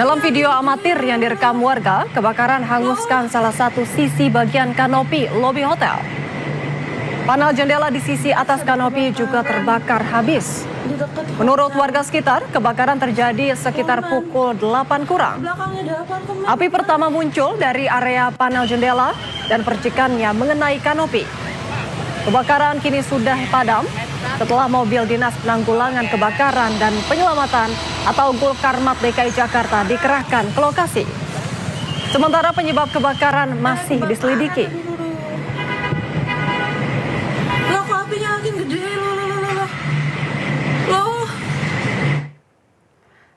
Dalam video amatir yang direkam warga, kebakaran hanguskan salah satu sisi bagian kanopi lobi hotel. Panel jendela di sisi atas kanopi juga terbakar habis. Menurut warga sekitar, kebakaran terjadi sekitar pukul 8 kurang. Api pertama muncul dari area panel jendela dan percikannya mengenai kanopi. Kebakaran kini sudah padam setelah mobil Dinas Penanggulangan Kebakaran dan Penyelamatan atau Gulkarmat DKI Jakarta dikerahkan ke lokasi. Sementara penyebab kebakaran masih diselidiki. Loh, kok apinya makin gede? Loh.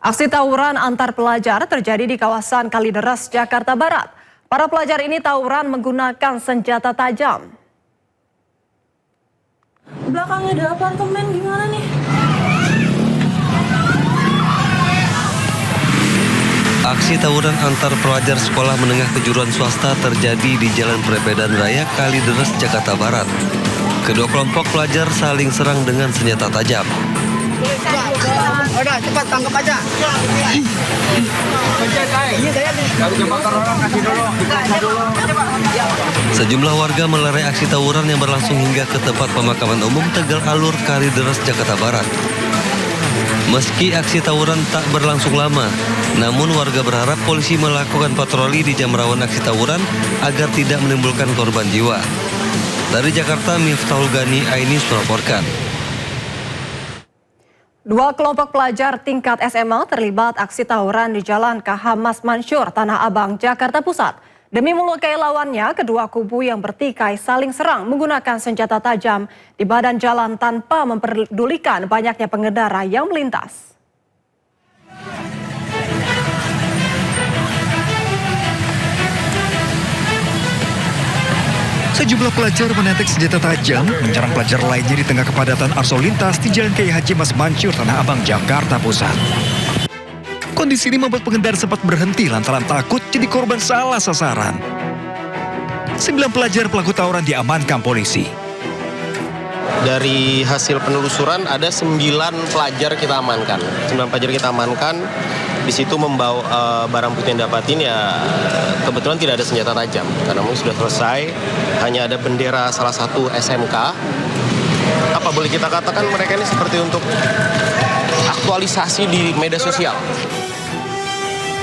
Aksi tawuran antar pelajar terjadi di kawasan Kalideres, Jakarta Barat. Para pelajar ini tawuran menggunakan senjata tajam. Belakangnya ada apartemen, gimana nih? Aksi tawuran antar pelajar sekolah menengah kejuruan swasta terjadi di Jalan Perepedan Raya Kalideres, Jakarta Barat. Kedua kelompok pelajar saling serang dengan senjata tajam. Udah, cepat tangkap aja. Sejumlah warga melerai aksi tawuran yang berlangsung hingga ke tempat pemakaman umum Tegal Alur, Kalideres, Jakarta Barat. Meski aksi tawuran tak berlangsung lama, namun warga berharap polisi melakukan patroli di jam rawan aksi tawuran agar tidak menimbulkan korban jiwa. Dari Jakarta, Miftahul Gani, iNews melaporkan. Dua kelompok pelajar tingkat SMA terlibat aksi tawuran di Jalan KH Mas Mansur, Tanah Abang, Jakarta Pusat. Demi melukai lawannya, kedua kubu yang bertikai saling serang menggunakan senjata tajam di badan jalan tanpa memperdulikan banyaknya pengendara yang melintas. Sejumlah pelajar menetek senjata tajam menyerang pelajar lainnya di tengah kepadatan arus lalu lintas di Jalan Kiai Haji Mas Mansur, Tanah Abang, Jakarta Pusat. Kondisi ini membuat pengendara sempat berhenti lantaran takut jadi korban salah sasaran. 9 pelajar pelaku tawuran diamankan polisi. Dari hasil penelusuran ada 9 pelajar kita amankan. 9 pelajar kita amankan. Di situ membawa barang bukti yang dapatin ya kebetulan tidak ada senjata tajam. Karena mungkin sudah selesai, hanya ada bendera salah satu SMK. Apa boleh kita katakan mereka ini seperti untuk aktualisasi di media sosial.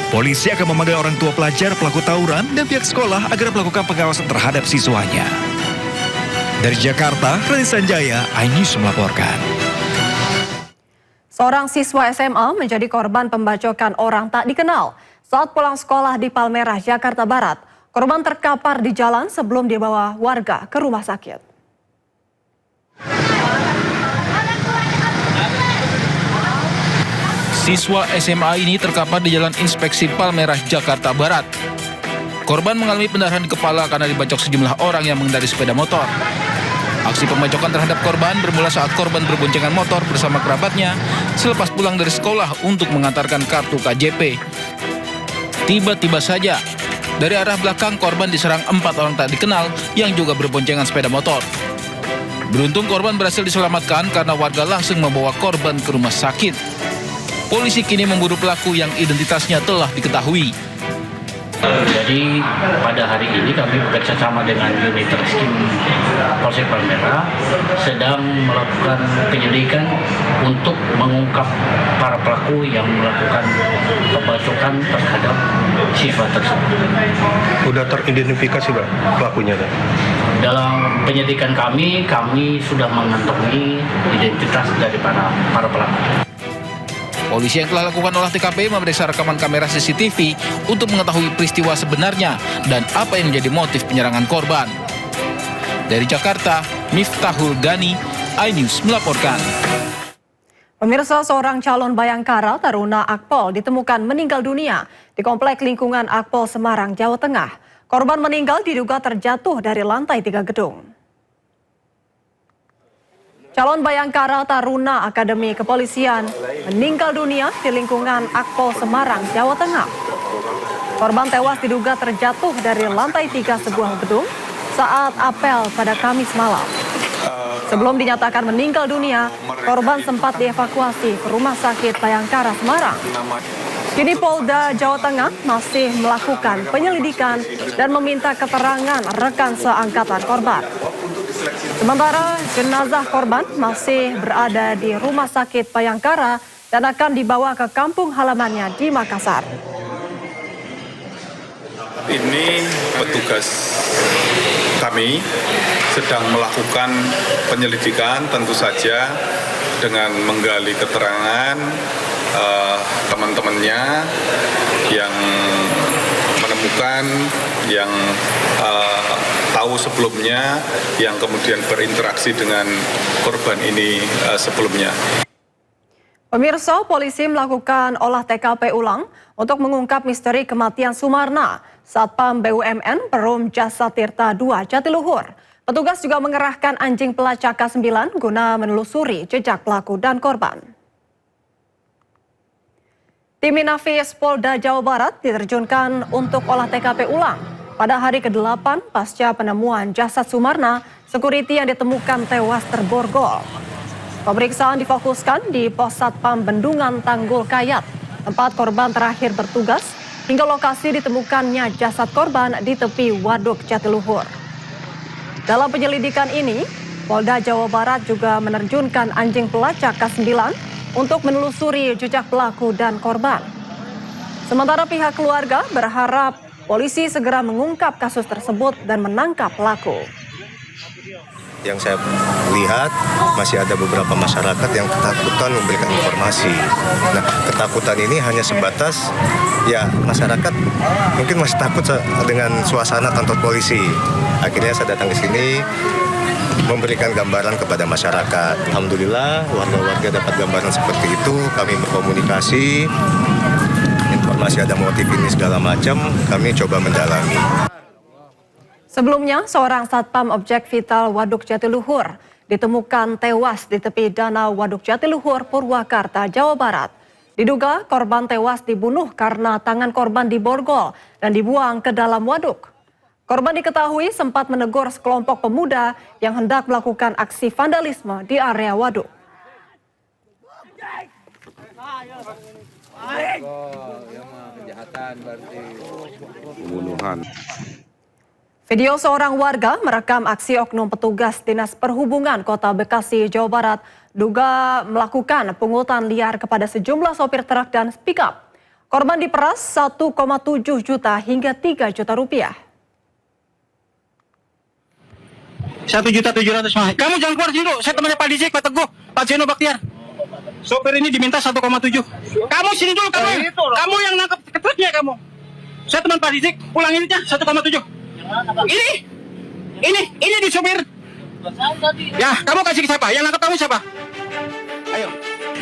Polisi akan memanggil orang tua pelajar pelaku tawuran dan pihak sekolah agar melakukan pengawasan terhadap siswanya. Dari Jakarta, Rani Sanjaya, iNews melaporkan. Seorang siswa SMA menjadi korban pembacokan orang tak dikenal saat pulang sekolah di Palmerah, Jakarta Barat. Korban terkapar di jalan sebelum dibawa warga ke rumah sakit. Siswa SMA ini terkapar di Jalan Inspeksi Palmerah, Jakarta Barat. Korban mengalami pendarahan di kepala karena dibacok sejumlah orang yang mengendari sepeda motor. Aksi pembacokan terhadap korban bermula saat korban berboncengan motor bersama kerabatnya selepas pulang dari sekolah untuk mengantarkan kartu KJP. Tiba-tiba saja, dari arah belakang korban diserang 4 orang tak dikenal yang juga berboncengan sepeda motor. Beruntung korban berhasil diselamatkan karena warga langsung membawa korban ke rumah sakit. Polisi kini memburu pelaku yang identitasnya telah diketahui. Jadi pada hari ini kami bekerja sama dengan unit rescue Polsek Palmerah sedang melakukan penyelidikan untuk mengungkap para pelaku yang melakukan pembacokan terhadap siswa tersebut. Sudah teridentifikasi Pak pelakunya? Dalam penyelidikan kami sudah mengantongi identitas dari para pelaku. Polisi yang telah lakukan olah TKP memeriksa rekaman kamera CCTV untuk mengetahui peristiwa sebenarnya dan apa yang menjadi motif penyerangan korban. Dari Jakarta, Miftahul Gani, iNews melaporkan. Pemirsa, seorang calon Bayangkara Taruna Akpol ditemukan meninggal dunia di komplek lingkungan Akpol Semarang, Jawa Tengah. Korban meninggal diduga terjatuh dari lantai 3 gedung. Calon Bayangkara Taruna Akademi Kepolisian meninggal dunia di lingkungan Akpol Semarang, Jawa Tengah. Korban tewas diduga terjatuh dari lantai 3 sebuah gedung saat apel pada Kamis malam. Sebelum dinyatakan meninggal dunia, korban sempat dievakuasi ke Rumah Sakit Bayangkara Semarang. Kini Polda Jawa Tengah masih melakukan penyelidikan dan meminta keterangan rekan seangkatan korban. Sementara jenazah korban masih berada di Rumah Sakit Bayangkara dan akan dibawa ke kampung halamannya di Makassar. Ini petugas kami sedang melakukan penyelidikan, tentu saja dengan menggali keterangan teman-temannya yang menemukan, yang tahu sebelumnya, yang kemudian berinteraksi dengan korban ini sebelumnya. Pemirsa, polisi melakukan olah TKP ulang untuk mengungkap misteri kematian Sumarna, Satpam BUMN Perum Jasa Tirta II Jatiluhur. Petugas juga mengerahkan anjing pelacak K9 guna menelusuri jejak pelaku dan korban. Tim Inafis Polda Jawa Barat diterjunkan untuk olah TKP ulang. Pada hari ke-8 pasca penemuan jasad Sumarna, sekuriti yang ditemukan tewas terborgol. Pemeriksaan difokuskan di Pos Satpam Bendungan Tanggul Kayat, tempat korban terakhir bertugas, hingga lokasi ditemukannya jasad korban di tepi Waduk Jatiluhur. Dalam penyelidikan ini, Polda Jawa Barat juga menerjunkan anjing pelacak K9 untuk menelusuri jejak pelaku dan korban. Sementara pihak keluarga berharap polisi segera mengungkap kasus tersebut dan menangkap pelaku. Yang saya lihat masih ada beberapa masyarakat yang ketakutan memberikan informasi. Nah, ketakutan ini hanya sebatas ya masyarakat mungkin masih takut dengan suasana kantor polisi. Akhirnya saya datang ke sini memberikan gambaran kepada masyarakat. Alhamdulillah warga-warga dapat gambaran seperti itu. Kami berkomunikasi, informasi ada motif ini segala macam, kami coba mendalami. Sebelumnya, seorang satpam objek vital Waduk Jatiluhur ditemukan tewas di tepi danau Waduk Jatiluhur, Purwakarta, Jawa Barat. Diduga korban tewas dibunuh karena tangan korban diborgol dan dibuang ke dalam waduk. Korban diketahui sempat menegur sekelompok pemuda yang hendak melakukan aksi vandalisme di area waduk. Video seorang warga merekam aksi oknum petugas Dinas Perhubungan Kota Bekasi, Jawa Barat duga melakukan pungutan liar kepada sejumlah sopir truk dan pick-up. Korban diperas 1,7 juta hingga 3 juta rupiah. 1.700.000. Kamu jangan keluar dulu. Saya temannya Pak Dizik, Pak Teguh, Pak Zeno Baktiar. Sopir ini diminta 1,7. Kamu sini dulu, kamu yang nangkep truknya kamu. Saya teman Pak Dizik, pulang ini aja 1,7. Ini di sopir. Ya, kamu kasih ke siapa? Yang nangkep kamu siapa? Ayo.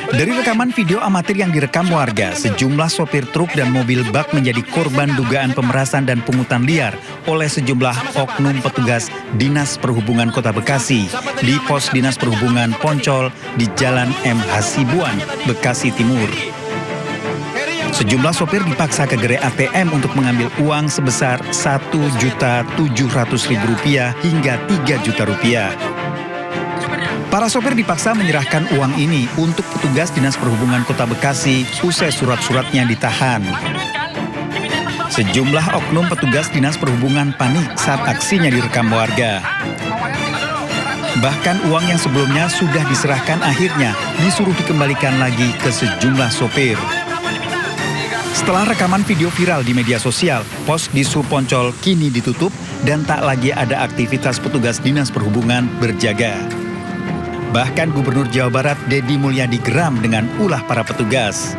Dari rekaman video amatir yang direkam warga, sejumlah sopir truk dan mobil bak menjadi korban dugaan pemerasan dan pungutan liar oleh sejumlah oknum petugas Dinas Perhubungan Kota Bekasi di Pos Dinas Perhubungan Poncol di Jalan M. Hasibuan, Bekasi Timur. Sejumlah sopir dipaksa ke gerai ATM untuk mengambil uang sebesar Rp1.700.000 hingga Rp3 juta. Para sopir dipaksa menyerahkan uang ini untuk petugas Dinas Perhubungan Kota Bekasi usai surat-suratnya ditahan. Sejumlah oknum petugas Dinas Perhubungan panik saat aksinya direkam warga. Bahkan uang yang sebelumnya sudah diserahkan akhirnya disuruh dikembalikan lagi ke sejumlah sopir. Setelah rekaman video viral di media sosial, Pos Dishub Poncol kini ditutup dan tak lagi ada aktivitas petugas Dinas Perhubungan berjaga. Bahkan Gubernur Jawa Barat Deddy Mulyadi geram dengan ulah para petugas.